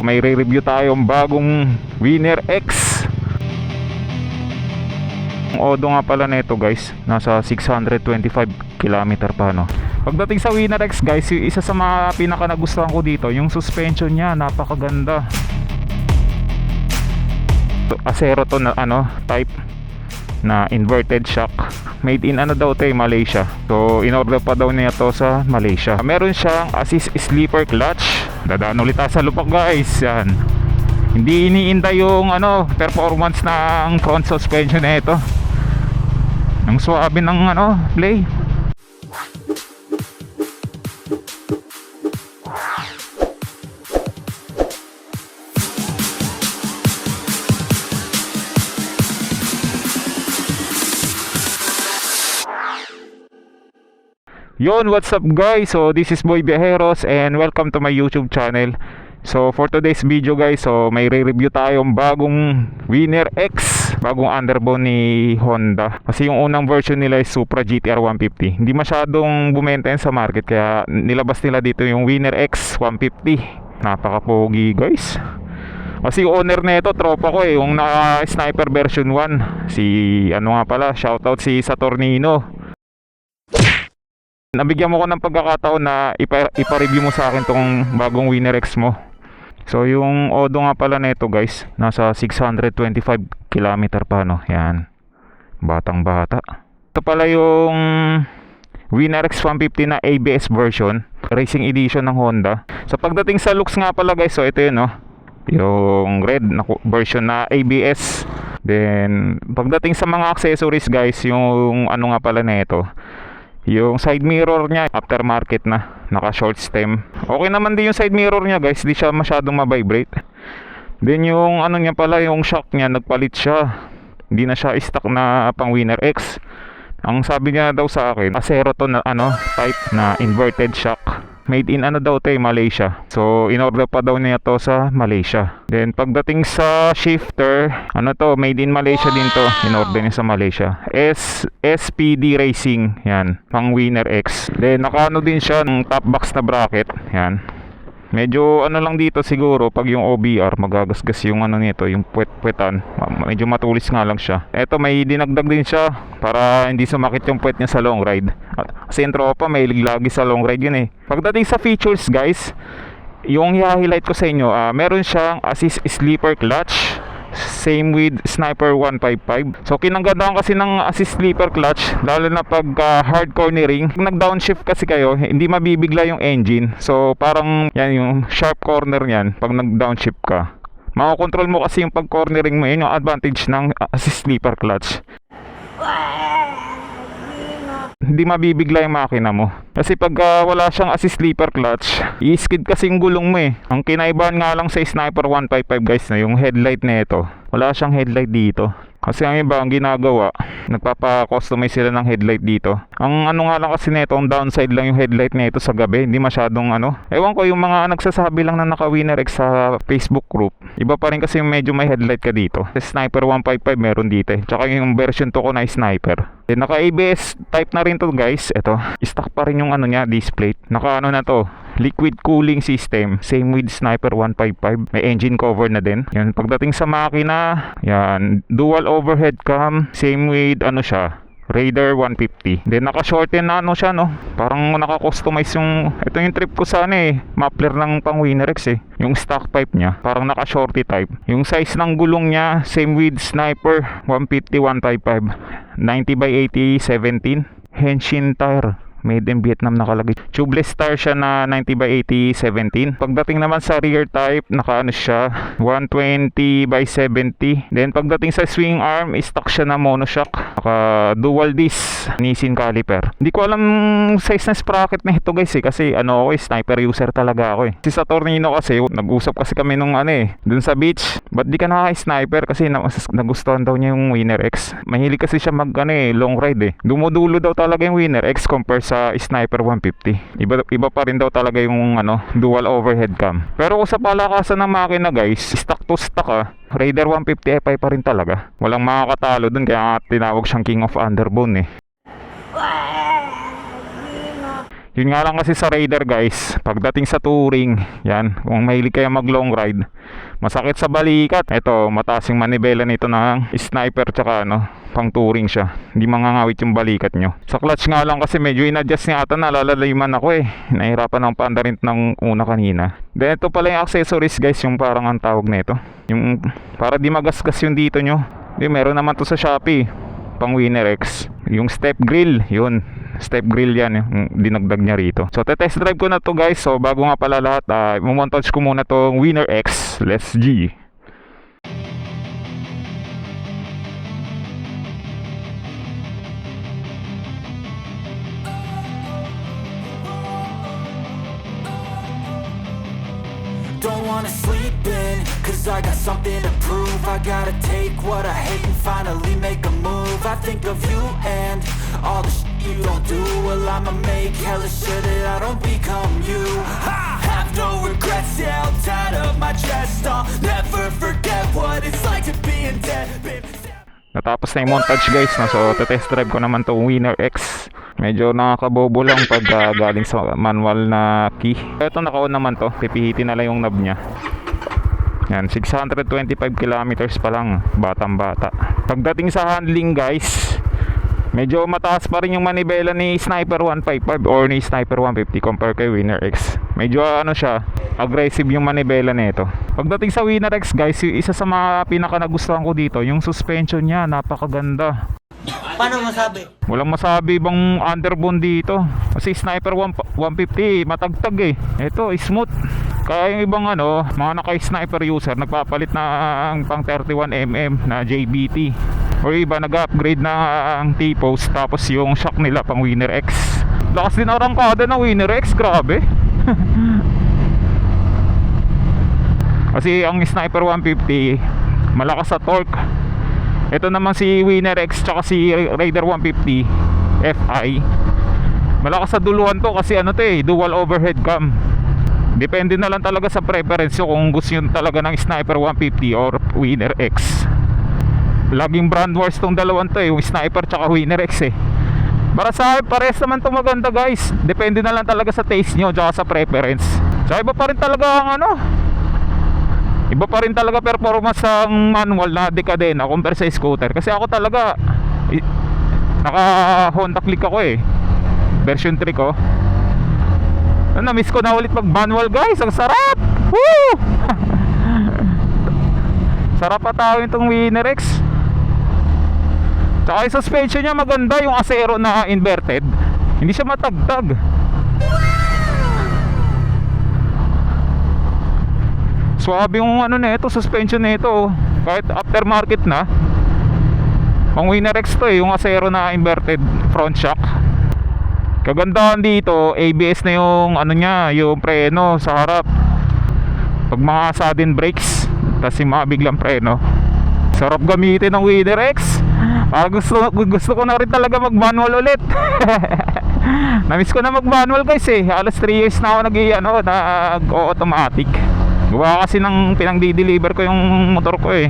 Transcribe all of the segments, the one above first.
may re-review tayong bagong Winner X. Ang odo nga pala nito guys, nasa 625 km pa, no? Pagdating sa Winner X guys, yung isa sa mga pinaka nagustuhan ko dito, yung suspension niya, napakaganda. Acero to na type na inverted shock. Made in Malaysia. So in-order pa daw niya to sa Malaysia. Meron siyang assist sleeper clutch. Dadaan ulit sa lupak guys. Yan. Hindi iniinda yung performance ng front suspension na ito. Ang suabe ng play. Yon, what's up guys? So this is Boy Viajeros and welcome to my YouTube channel. So for today's video guys, so may re-review tayong bagong Winner X, bagong underbone ni Honda. Kasi yung unang version nila is Supra GTR 150. Hindi masyadong bumenta yan sa market, kaya nilabas nila dito yung Winner X 150. Napaka-pogi guys. Kasi yung owner na ito, tropa ko yung naka-sniper version 1. Si shoutout si Saturnino. Nabigyan mo ko ng pagkakataon na ipa-review mo sa akin tong bagong Winner X mo. So yung odo nga pala nito guys, nasa 625 km pa, no? Yan. Batang bata. Ito pala yung Winner X 150 na ABS version, racing edition ng Honda. So pagdating sa looks nga pala guys, so ito yun, no? Yung red na version na ABS. Then pagdating sa mga accessories guys, yung nga pala nito, yung side mirror niya, aftermarket na, naka short stem. Okay naman din yung side mirror niya guys, di siya masyadong ma-vibrate. Then yung niya pala, yung shock niya, nagpalit siya. Hindi na siya stock na pang Winner X. Ang sabi niya daw sa akin, Acero to na type na inverted shock. Made in Malaysia. So in-order pa daw niya to sa Malaysia. Then pagdating sa shifter, made in Malaysia din to. In-order niya sa Malaysia. SPD Racing, yan, pang Winner X. Then nakaano din siya ng top box na bracket, yan. Medyo lang dito siguro pag yung OBR magagasgas yung nito, yung puwet-puwetan. Medyo matulis nga lang siya. Eto, may dinagdag din siya para hindi sumakit yung puwet niya sa long ride. Kasi yung tropa may lagi sa long ride yun eh. Pagdating sa features guys, yung i-highlight ko sa inyo, meron siyang assist sleeper clutch. Same with Sniper 155. So kinagandaan kasi ng assist sleeper clutch, lalo na pag hard cornering. Pag nag-downshift kasi kayo, hindi mabibigla yung engine. So parang yan yung sharp corner niyan pag nag-downshift ka. Mako-control mo kasi yung pag-cornering mo, yun yung advantage ng assist sleeper clutch. Hindi mabibigla yung makina mo. Kasi pag wala siyang assist sleeper clutch, i-skid kasi yung gulong mo eh. Ang kinaibahan nga lang sa Sniper 155 guys, na yung headlight na ito, wala siyang headlight dito. Kasi ang iba, ang ginagawa, nagpapa-customize sila ng headlight dito. Ang nga lang kasi nito, ang downside lang yung headlight nito sa gabi. Hindi masyadong Ewan ko, yung mga nagsasabi lang na naka Winner X sa Facebook group. Iba pa rin kasi yung medyo may headlight ka dito. Sa Sniper 155 meron dito eh. Tsaka yung version 2 ko na Sniper. Then naka ABS type na rin to guys. Ito, stock pa rin yung niya, display. Naka na to, liquid cooling system. Same with Sniper 155. May engine cover na din. Yan, pagdating sa makina, yan, dual overhead cam. Same with siya, Raider 150. Then naka-shorten na siya, no? Parang naka-customize yung, ito yung trip ko sa muffler ng pang Winner X eh. Yung stock pipe niya, parang naka-shorty type. Yung size ng gulong niya, same with Sniper 150 155. 90 by 80 17. Henshin tire, made in Vietnam nakalagay. Tubeless tire siya na 90 by 80 17. Pagdating naman sa rear type, naka siya, 120 by 70. Then pagdating sa swing arm, stock siya na monoshock. Naka dual disc Nissin caliper. Hindi ko alam size na sprocket na ito guys eh, kasi ako sniper user talaga ako eh. Si Saturnino kasi, nag-usap kasi kami nung dun sa beach. Ba't di ka naka-sniper? Kasi nagustuhan daw niya yung Winner X. Mahilig kasi siya mag long ride eh. Dumudulo daw talaga yung Winner X compare sa Sniper 150. Iba pa rin daw talaga yung dual overhead cam. Pero kung sa palakasan ng makina guys, stock to stock Raider 150 FI pa rin talaga. Walang makakatalo dun, kaya tinawag siyang King of Underbone eh. Yun nga lang kasi sa Raider guys, pagdating sa touring, yan, kung mahilig kayo mag long ride, masakit sa balikat. Ito, mataas yung manibela nito ng sniper tsaka ano, pang touring siya. Hindi mangangawit yung balikat nyo. Sa clutch nga lang kasi medyo in-adjust niya ata, nalalayman ako eh. Nahirapan ng pandarin ng una kanina. Then ito pala yung accessories guys, yung parang ang tawag na ito. Yung para di magasgas yung dito nyo. Di, meron naman to sa Shopee, pang Winner X. Yung step grill, yun. Step grill yan, yung dinagdag niya rito. So test drive ko na to guys. So bago nga pala lahat, i-montage ko muna tong Winner X. Let's G. Don't wanna sleep in, cause I got something to prove. I gotta take what I hate and finally make a move. I think of you and all the shit you don't do. Well, I'ma make hella sure that I don't become you. I have no regrets, yeah, I'll tie up my chest. I'll never forget what it's like to be in debt. Natapos na yung montage guys, no? So test drive ko naman tong Winner X. Medyo nakakabobo lang pag galing sa manual na key. Ito naka-on naman to, pipihitin na lang yung knob nya. Yan, 625 kilometers pa lang, batang bata. Pagdating sa handling guys, medyo mataas pa rin yung manibela ni Sniper 155 or ni Sniper 150 compare kay Winner X. Medyo ano siya, aggressive yung manibela nito. Pagdating sa Winner X guys, yung isa sa mga pinaka nagustuhan ko dito, yung suspension niya, napakaganda. Paano masabi? Walang masabi bang underbone dito. Kasi Sniper 150 matagtag eh. Ito smooth. Kaya yung ibang ano, mga naka-sniper user nagpapalit na ang pang 31mm na JBT. O iba nag-upgrade na ang T-post, tapos yung shock nila pang Winner X. Lakas din arangkada ng Winner X, grabe. Kasi ang Sniper 150 malakas sa torque. Ito naman si Winner X tsaka si Raider 150 Fi, malakas sa duluhan to kasi ano to eh, dual overhead cam. Depende na lang talaga sa preference nyo kung gusto nyo talaga ng Sniper 150 or Winner X. Laging brand wars tong dalawang to eh, yung Sniper tsaka Winner X eh. Para sa akin, pares naman to maganda guys. Depende na lang talaga sa taste nyo tsaka sa preference. So iba pa rin talaga ang ano, iba pa rin talaga performance ng manual na Decadena compare sa scooter. Kasi ako talaga naka Honda Click ako eh, version 3 ko. Na-miss ko na ulit mag manual guys. Ang sarap. Woo! Sarap patawin itong Winner X. Tsaka yung suspension niya maganda, yung asero na inverted, hindi siya matagtag. Swabe yung ano nito, suspension nito. Kahit aftermarket na. Ang Winner X to eh, yung asero na inverted front shock. Kagandahan dito, ABS na yung ano niya, yung preno sa harap. Pag mga sudden brakes, tapos yung mga biglang preno. Sarap gamitin ng Winner X. Gusto ko na rin talaga mag manual ulit. Namiss ko na mag manual guys eh. Halos 3 years na ako nag-automatic. Gawa kasi ng pinang-deliver ko yung motor ko eh.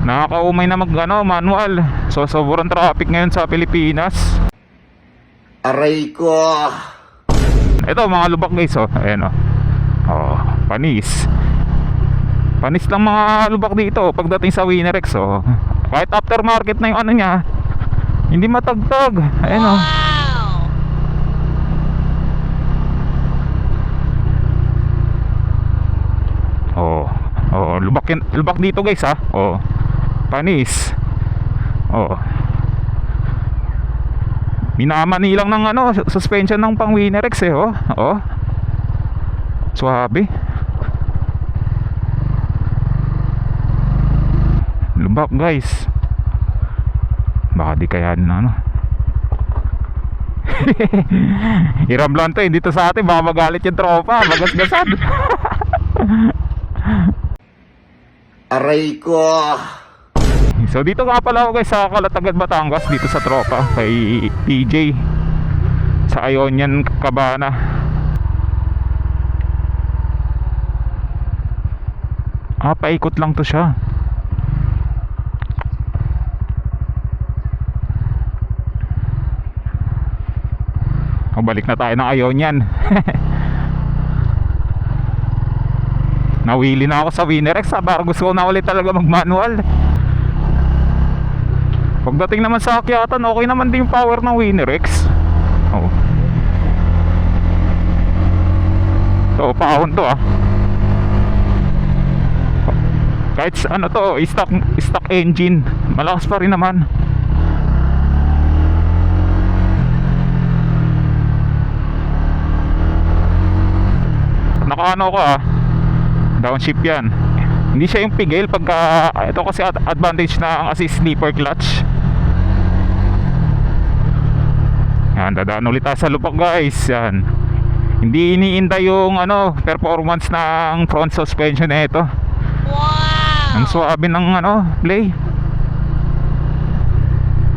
Nakakaumay na mag manual. So sobrang traffic ngayon sa Pilipinas. Aray ko. Ito mga lubak guys oh. Ayan oh. Oh, panis. Panis lang mga lubak dito pagdating sa Winner X oh. Kahit aftermarket na yung ano niya, hindi matagtag. Ayan oh. Oh, lubak dito guys ha. Oh. Panis. Oh. Minamani lang ng ano, suspension ng pang Winner X eh oh. Oh. Suabe. Lubak guys. Baka di kaya ano. Hiram lang to eh, dito sa atin baka magalit yung tropa, magasgasan. Aray ko. So dito nga pala ako guys sa Calatagan, Batangas, dito sa tropa kay TJ sa Ionian Cabana. Paikot lang to siya. Balik na tayo ng Ionian. Nawili na ako sa Winner X, parang gusto ko na ulit talaga mag-manual. Pagdating naman sa akyatan, okay naman din yung power ng Winner X. Oh. So, paahon to ah. Kahit ano to, stock engine, malakas pa rin naman. Nakaano ko ah, downshift yan. Hindi siya yung pigil pagka, ito kasi advantage na ang assist sleeper clutch. Yan, dadaan ulit tayo sa lupak guys. Yan, hindi iniinda yung ano, performance ng front suspension na ito. Wow! Ang suabe ng ano, play.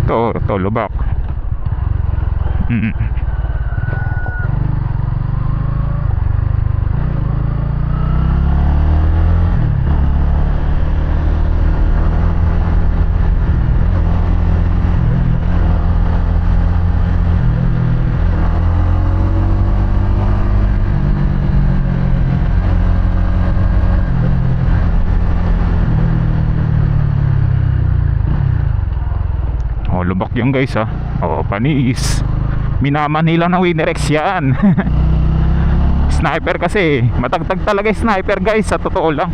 Ito lubak. Lubak yung guys ha. Panis. Minamanila ng Winner X yan. Sniper kasi, matagtag talaga yung sniper guys, sa totoo lang.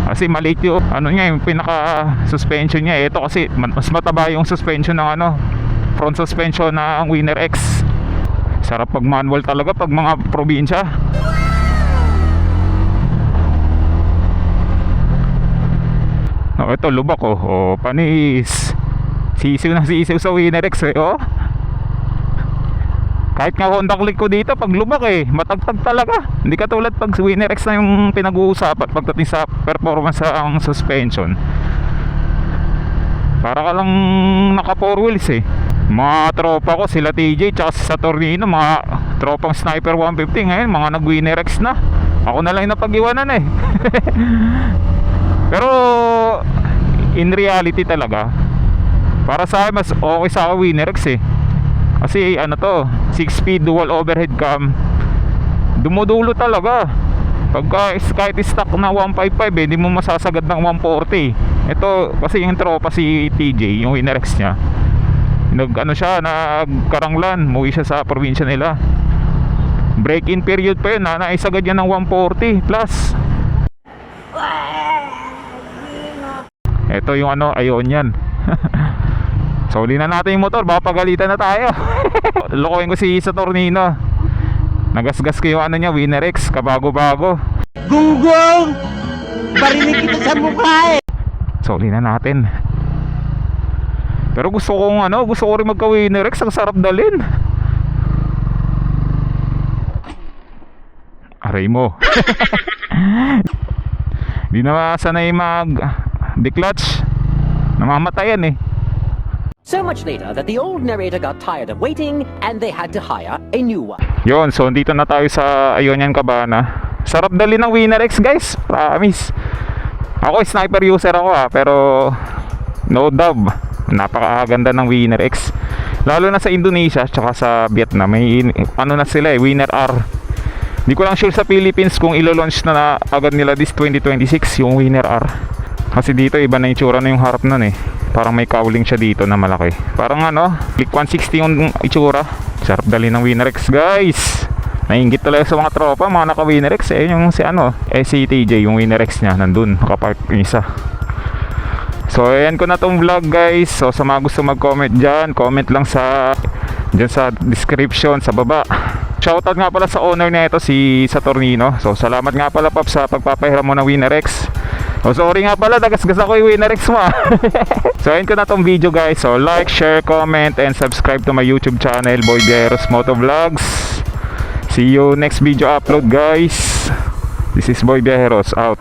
Kasi maliit yung ano niya, yung pinaka suspension niya. Ito kasi mas mataba yung suspension ng ano, front suspension ng Winner X. Sarap pag manual talaga pag mga probinsya. Ito lubak panis. Sisiw na sisiw sa Winner X oh. Kahit nga Honda Click ko dito, pag lubak matagtag talaga. Hindi katulad pag Winner X na yung pinag-uusapan pagdating sa performance ang suspension. Para ka lang naka 4 wheels Mga tropa ko, sila TJ tsaka si Saturnino, mga tropang Sniper 150 ngayon, mga nag-Winner X na. Ako na lang yung napag-iwanan Pero in reality talaga, para sa akin mas okay sa Winner X kasi ano to, 6-speed dual overhead cam, dumudulo talaga. Pagka kahit stock na 155 hindi mo masasagad ng 140. Ito kasi yung tropa si TJ, yung Winner X niya, nagkaranglan, muwi siya sa probinsya nila. Break-in period pa yun, naisagad niya ng 140 plus. Ito yung ano, Ionian. So, uli na natin yung motor, baka pagalitan na tayo. Lokohin ko si Saturnino. Nagasgas ko yung ano niya, Winner X, kabago-bago. Gunggong! Barinig kita sa mukha So, uli na natin. Pero gusto ko rin magka-Winner X, ang sarap dalhin. Aray mo. Di na sanay mag-declutch. Namamatayan So much later that the old narrator got tired of waiting and they had to hire a new one. Yon, so dito na tayo sa Ionian Cabana. Sarap dali ng Winner X guys, promise. Ako sniper user ako pero no dub. Napakaganda ng Winner X. Lalo na sa Indonesia tsaka sa Vietnam, may ano na sila Winner R. Hindi ko lang sure sa Philippines kung ilo-launch na agad nila this 2026 yung Winner R. Kasi dito iba na yung tsura na yung harap nun Parang may cowling siya dito na malaki. Parang Click 160 yung itsura. Sarap dali ng Winner X guys. Nainggit talaga sa mga tropa, mga naka Winner X yung si si TJ, yung Winner X niya nandun, nakapark yung isa. So ayan ko na tong vlog guys. So sa mga gusto mag-comment dyan, comment lang dyan sa description sa baba. Shoutout nga pala sa owner na ito, si Saturnino. So salamat nga pala Pap sa pagpapahiram mo ng Winner X. Sorry nga pala, nagasgas ako yung Winner X mo So ayun ko na tong video guys. So like, share, comment, and subscribe to my YouTube channel, Boy Viajeros Moto Vlogs. See you next video upload guys. This is Boy Viajeros out.